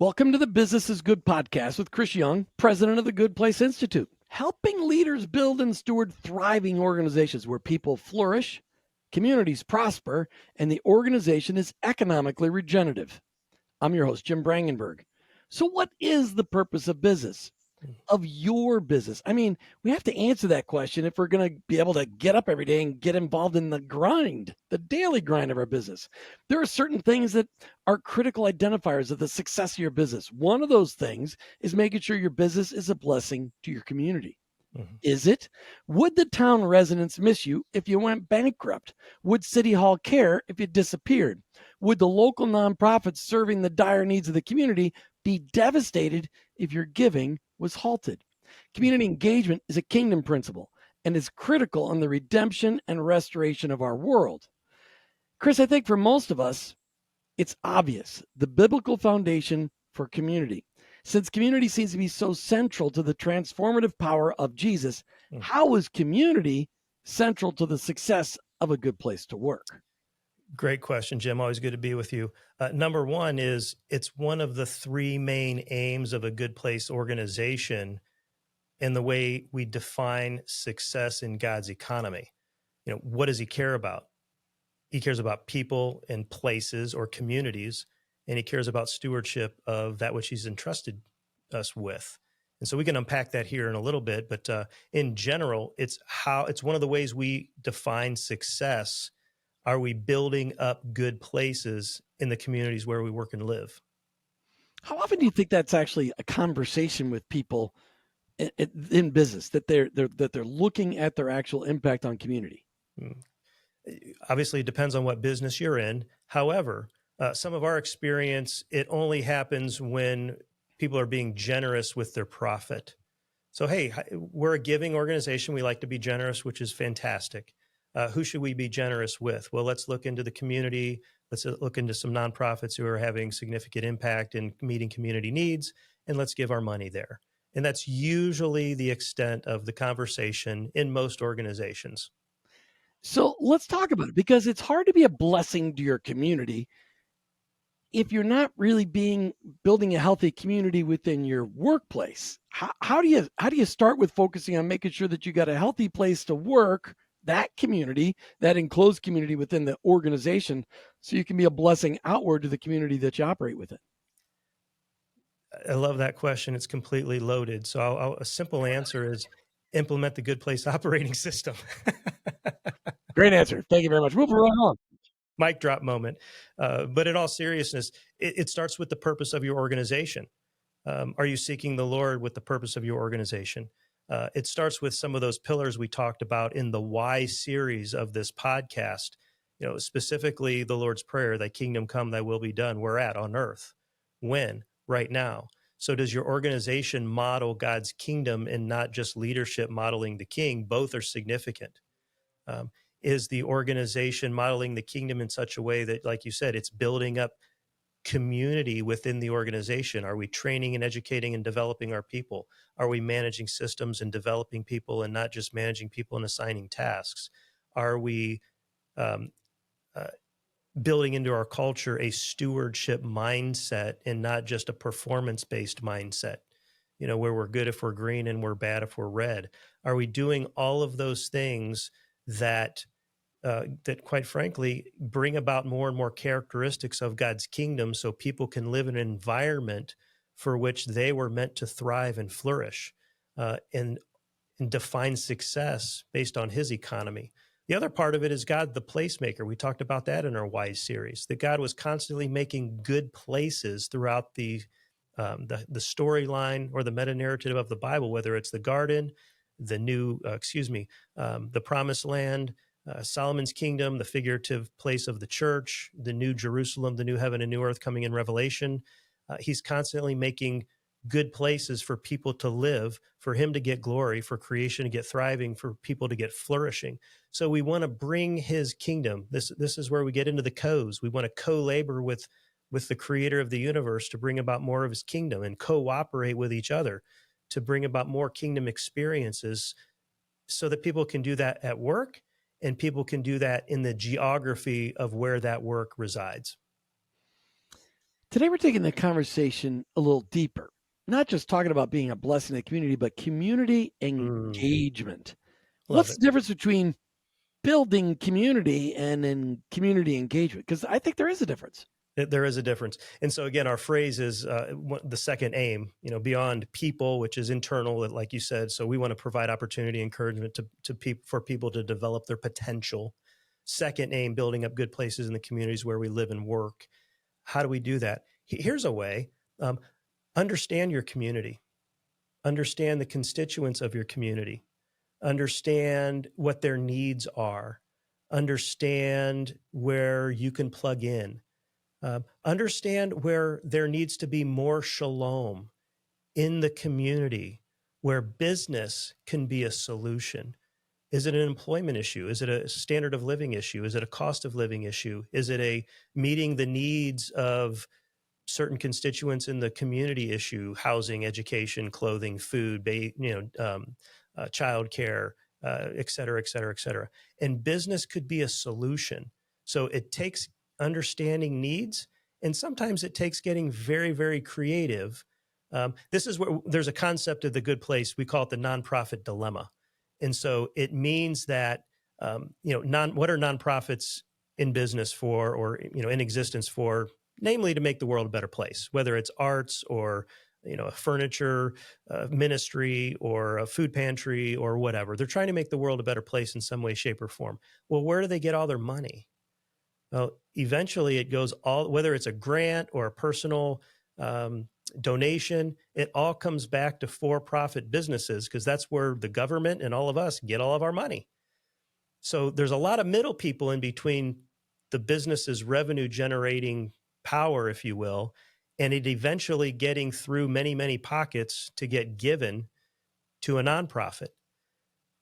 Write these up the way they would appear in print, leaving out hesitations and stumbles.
Welcome to the Business is Good podcast with Chris Young, president of the Good Place Institute, helping leaders build and steward thriving organizations where people flourish, communities prosper, and the organization is economically regenerative. I'm your host, Jim Brangenberg. So, what is the purpose of business? Of your business? I mean, we have to answer that question if we're going to be able to get up every day and get involved in the grind, the daily grind of our business. There are certain things that are critical identifiers of the success of your business. One of those things is making sure your business is a blessing to your community. Is it? Would the town residents miss you if you went bankrupt? Would City Hall care if you disappeared? Would the local nonprofits serving the dire needs of the community be devastated if your giving was halted? Community engagement is a kingdom principle and is critical in the redemption and restoration of our world. Chris, I think for most of us, it's obvious the biblical foundation for community. Since community seems to be so central to the transformative power of Jesus, how is community central to the success of a good place to work? Great question, Jim. Always good to be with you. Number one is it's one of the three main aims of a good place organization in the way we define success in God's economy. What does he care about? He cares about people and places or communities, and he cares about stewardship of that which he's entrusted us with. And so we can unpack that here in a little bit, but in general, it's one of the ways we define success. Are we building up good places in the communities where we work and live? How often do you think that's actually a conversation with people in business, that they're looking at their actual impact on community? Obviously, it depends on what business you're in. However, some of our experience, it only happens when people are being generous with their profit. So, hey, we're a giving organization. We like to be generous, which is fantastic. Who should we be generous with? Well, let's look into the community. Let's look into some nonprofits who are having significant impact in meeting community needs, and let's give our money there. And that's usually the extent of the conversation in most organizations. So let's talk about it, because it's hard to be a blessing to your community if you're not really building a healthy community within your workplace. How do you start with focusing on making sure that you got a healthy place to work, that community, that enclosed community within the organization, so you can be a blessing outward to the community that you operate within? I love that question. It's completely loaded. So a simple answer is implement the Good Place operating system. Great answer. Thank you very much. Moving right on. Mic drop moment. But in all seriousness, it starts with the purpose of your organization. Are you seeking the Lord with the purpose of your organization? It starts with some of those pillars we talked about in the Why series of this podcast, specifically the Lord's Prayer, thy kingdom come, thy will be done. Where at? On earth. When? Right now. So does your organization model God's kingdom and not just leadership modeling the king? Both are significant. Is the organization modeling the kingdom in such a way that, like you said, it's building up community within the organization? Are we training and educating and developing our people? Are we managing systems and developing people and not just managing people and assigning tasks? Are we building into our culture a stewardship mindset and not just a performance-based mindset, where we're good if we're green and we're bad if we're red? Are we doing all of those things that quite frankly, bring about more and more characteristics of God's kingdom so people can live in an environment for which they were meant to thrive and flourish, and define success based on his economy? The other part of it is God, the placemaker. We talked about that in our Wise series, that God was constantly making good places throughout the storyline or the meta narrative of the Bible, whether it's the garden, the promised land, Solomon's kingdom, the figurative place of the church, the new Jerusalem, the new heaven and new earth coming in Revelation. He's constantly making good places for people to live, for him to get glory, for creation to get thriving, for people to get flourishing. So we want to bring his kingdom. This is where we get into the co's. We want to co-labor with the creator of the universe to bring about more of his kingdom, and cooperate with each other to bring about more kingdom experiences, so that people can do that at work and people can do that in the geography of where that work resides. Today, we're taking the conversation a little deeper, not just talking about being a blessing to the community, but community engagement. Love What's it. the difference between building community and in community engagement? Because I think there is a difference. There is a difference. And so again, our phrase is the second aim, beyond people, which is internal, like you said. So we want to provide opportunity, encouragement for people to develop their potential. Second aim, building up good places in the communities where we live and work. How do we do that? Here's a way. Understand your community. Understand the constituents of your community. Understand what their needs are. Understand where you can plug in. Understand where there needs to be more shalom in the community, where business can be a solution. Is it an employment issue? Is it a standard of living issue? Is it a cost of living issue? Is it a meeting the needs of certain constituents in the community issue? Housing, education, clothing, food, childcare, et cetera, et cetera, et cetera. And business could be a solution. So it takes understanding needs, and sometimes it takes getting very, very creative. This is where there's a concept of the good place. We call it the nonprofit dilemma. And so it means that, what are nonprofits in business for, or, in existence for? Namely, to make the world a better place, whether it's arts or, a furniture ministry or a food pantry or whatever. They're trying to make the world a better place in some way, shape, or form. Well, where do they get all their money? Well, eventually it goes whether it's a grant or a personal donation, it all comes back to for-profit businesses, because that's where the government and all of us get all of our money. So there's a lot of middle people in between the business's revenue generating power, if you will, and it eventually getting through many, many pockets to get given to a nonprofit.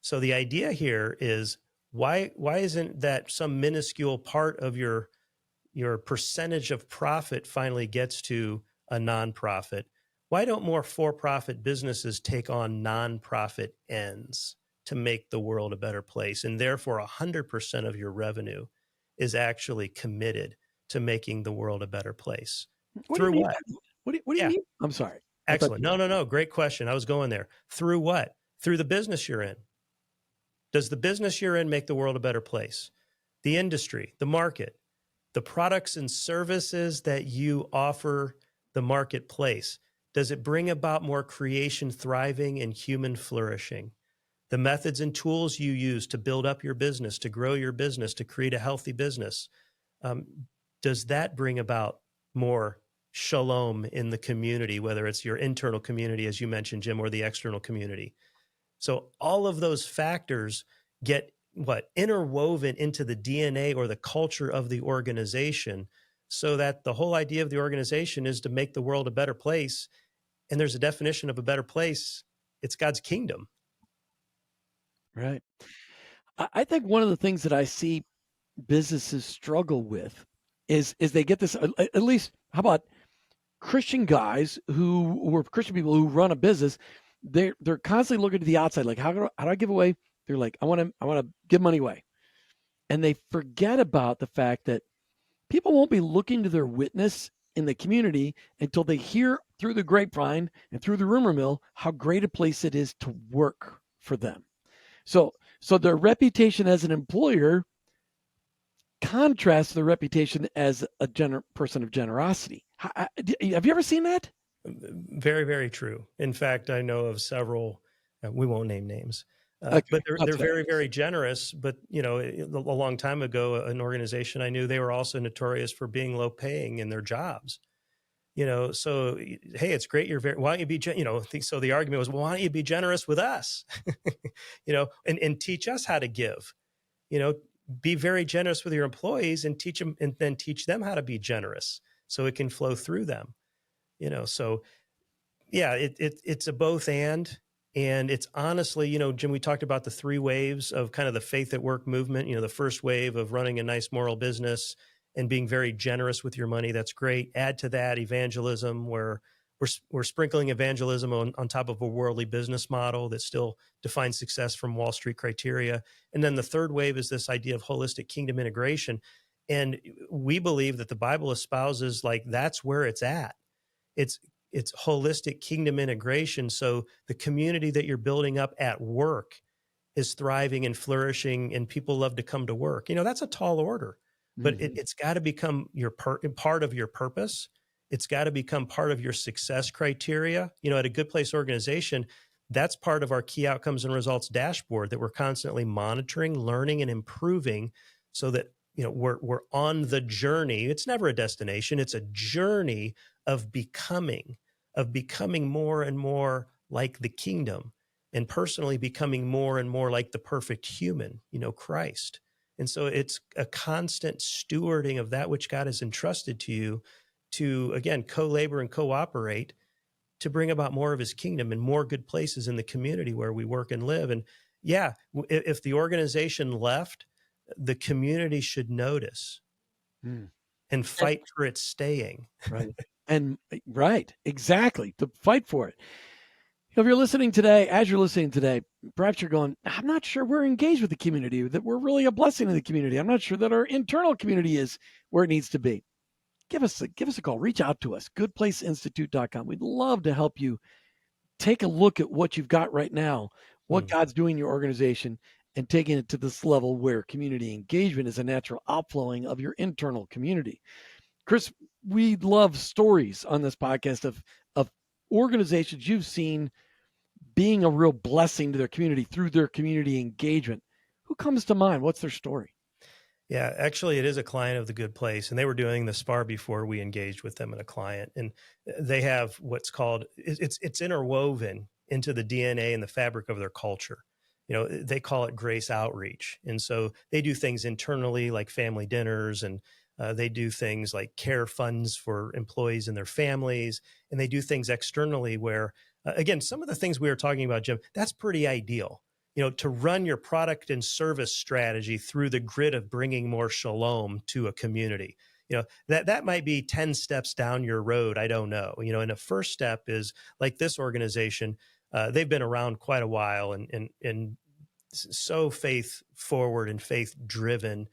So the idea here is, why isn't that some minuscule part of your percentage of profit finally gets to a nonprofit? Why don't more for-profit businesses take on nonprofit ends to make the world a better place? And therefore 100% of your revenue is actually committed to making the world a better place. What do you Through mean? what? What do you Yeah, mean? I'm sorry. I thought excellent. No. Great question. I was going there. Through what? Through the business you're in. Does the business you're in make the world a better place? The industry, the market, the products and services that you offer the marketplace, does it bring about more creation, thriving, and human flourishing? The methods and tools you use to build up your business, to grow your business, to create a healthy business, does that bring about more shalom in the community, whether it's your internal community, as you mentioned, Jim, or the external community? So all of those factors get interwoven into the DNA or the culture of the organization, so that the whole idea of the organization is to make the world a better place. And there's a definition of a better place. It's God's kingdom. Right. I think one of the things that I see businesses struggle with is they get this, at least, how about Christian guys who are Christian people who run a business? They're constantly looking to the outside, like, how do I give away? They're like, I want to give money away, and they forget about the fact that people won't be looking to their witness in the community until they hear through the grapevine and through the rumor mill how great a place it is to work for them. So their reputation as an employer contrasts their reputation as a person of generosity. Have you ever seen that? Very, very true. In fact, I know of several, we won't name names, Okay, but they're that's fair. very, very generous. But, a long time ago, an organization I knew, they were also notorious for being low paying in their jobs. So, hey, it's great. Why don't you be, so the argument was, well, why don't you be generous with us, and teach us how to give, be very generous with your employees and teach them, and then teach them how to be generous so it can flow through them, so yeah, it's a both and it's honestly, Jim, we talked about the three waves of kind of the faith at work movement. The first wave of running a nice moral business and being very generous with your money. That's great. Add to that evangelism, where we're sprinkling evangelism on top of a worldly business model that still defines success from Wall Street criteria. And then the third wave is this idea of holistic kingdom integration. And we believe that the Bible espouses like that's where it's at. It's it's holistic kingdom integration. So the community that you're building up at work is thriving and flourishing, and people love to come to work. That's a tall order, but Mhm. it's got to become your part of your purpose. It's got to become part of your success criteria. At a Good Place organization, that's part of our key outcomes and results dashboard that we're constantly monitoring, learning, and improving, so that we're on the journey. It's never a destination; it's a journey of becoming more and more like the kingdom, and personally becoming more and more like the perfect human, Christ. And so it's a constant stewarding of that which God has entrusted to you, to, again, co-labor and cooperate to bring about more of his kingdom and more good places in the community where we work and live. And yeah, if the organization left, the community should notice Mm. and And fight for its staying. right. And right, exactly. To fight for it. If you're listening today, as you're listening today, perhaps you're going, I'm not sure we're engaged with the community, that we're really a blessing to the community. I'm not sure that our internal community is where it needs to be. Give us a call. Reach out to us, goodplaceinstitute.com. We'd love to help you take a look at what you've got right now, what Mm. God's doing in your organization, and taking it to this level where community engagement is a natural outflowing of your internal community. Chris, we love stories on this podcast of organizations you've seen being a real blessing to their community through their community engagement. Who comes to mind? What's their story? Yeah, actually, it is a client of the Good Place, and they were doing this far before we engaged with them and a client. And they have what's called it's interwoven into the DNA and the fabric of their culture. They call it grace outreach, and so they do things internally like family dinners, and they do things like care funds for employees and their families, and they do things externally where, again, some of the things we were talking about, Jim, that's pretty ideal, to run your product and service strategy through the grid of bringing more shalom to a community. That might be 10 steps down your road. I don't know. And the first step is like this organization. They've been around quite a while, and so faith forward and faith driven.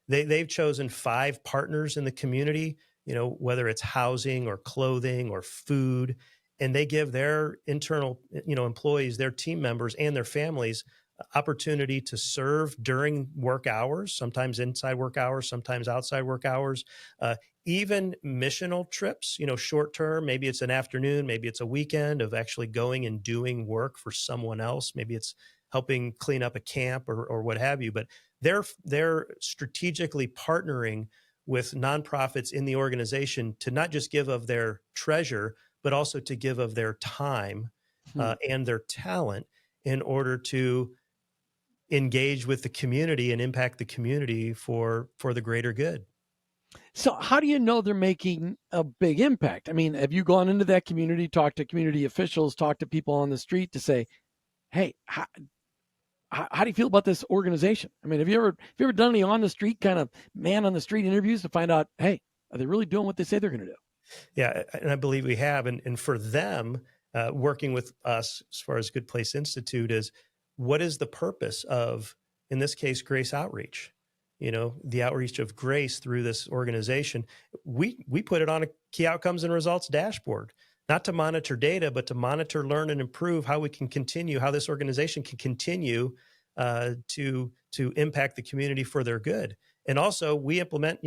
They've chosen 5 partners in the community, whether it's housing or clothing or food, and they give their internal, employees, their team members, and their families opportunity to serve during work hours, sometimes inside work hours, sometimes outside work hours, even missional trips, short term. Maybe it's an afternoon, maybe it's a weekend of actually going and doing work for someone else. Maybe it's helping clean up a camp or what have you. But they're strategically partnering with nonprofits in the organization to not just give of their treasure, but also to give of their time Hmm. and their talent in order to engage with the community and impact the community for the greater good. So, how do you know they're making a big impact? I mean, have you gone into that community, talked to community officials, talked to people on the street to say, "Hey, how do you feel about this organization?" I mean, have you ever done any on the street kind of man on the street interviews to find out, hey, are they really doing what they say they're going to do? Yeah, and I believe we have. And for them, working with us as far as Good Place Institute is, what is the purpose of, in this case, Grace Outreach? The outreach of grace through this organization. We put it on a key outcomes and results dashboard, not to monitor data, but to monitor, learn, and improve how we can continue, how this organization can continue to impact the community for their good. And also, we implement,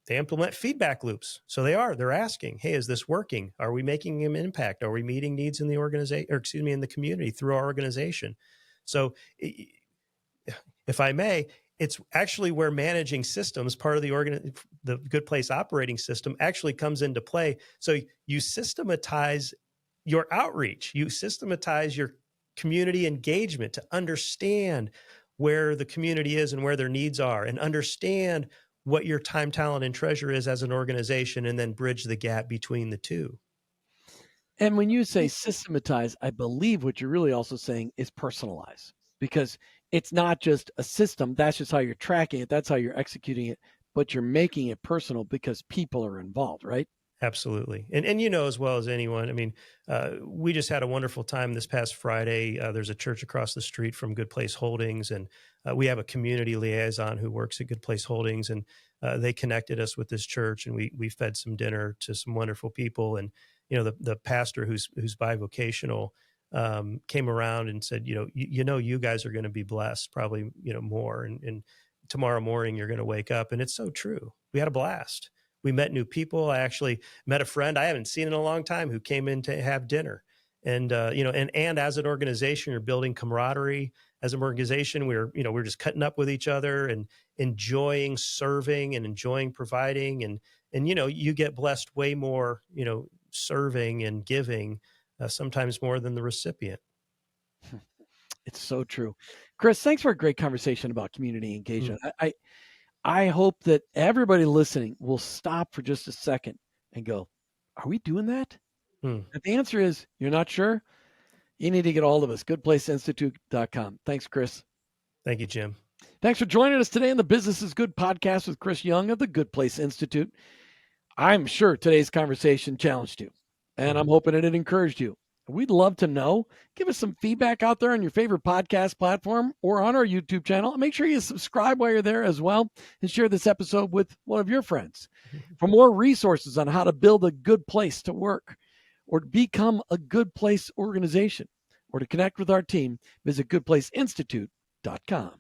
they implement feedback loops. So they're asking, hey, is this working? Are we making an impact? Are we meeting needs in the organization, or excuse me, in the community through our organization? So if I may, it's actually where managing systems, part of the Good Place operating system, actually comes into play. So you systematize your outreach, you systematize your community engagement to understand where the community is and where their needs are, and understand what your time, talent, and treasure is as an organization, and then bridge the gap between the two. And when you say systematize, I believe what you're really also saying is personalize, because it's not just a system. That's just how you're tracking it. That's how you're executing it, but you're making it personal because people are involved, right? Absolutely. And you know as well as anyone, I mean, we just had a wonderful time this past Friday. There's a church across the street from Good Place Holdings, and we have a community liaison who works at Good Place Holdings, and they connected us with this church, and we fed some dinner to some wonderful people. And you know, the pastor who's bivocational came around and said, you know, you guys are going to be blessed, probably, more, and tomorrow morning you're going to wake up, and it's so true. We had a blast. We met new people. I actually met a friend I haven't seen in a long time who came in to have dinner. And and as an organization, you're building camaraderie. As an organization, we're just cutting up with each other and enjoying serving and enjoying providing. And you get blessed way more, serving and giving, sometimes more than the recipient. It's so true. Chris, thanks for a great conversation about community engagement. Mm. I hope that everybody listening will stop for just a second and go, are we doing that? Mm. If the answer is you're not sure, you need to get a hold of us, goodplaceinstitute.com. Thanks, Chris. Thank you, Jim. Thanks for joining us today on the Business is Good podcast with Chris Young of the Good Place Institute. I'm sure today's conversation challenged you, and I'm hoping it encouraged you. We'd love to know. Give us some feedback out there on your favorite podcast platform or on our YouTube channel. And make sure you subscribe while you're there as well, and share this episode with one of your friends. For more resources on how to build a good place to work or to become a good place organization or to connect with our team, visit goodplaceinstitute.com.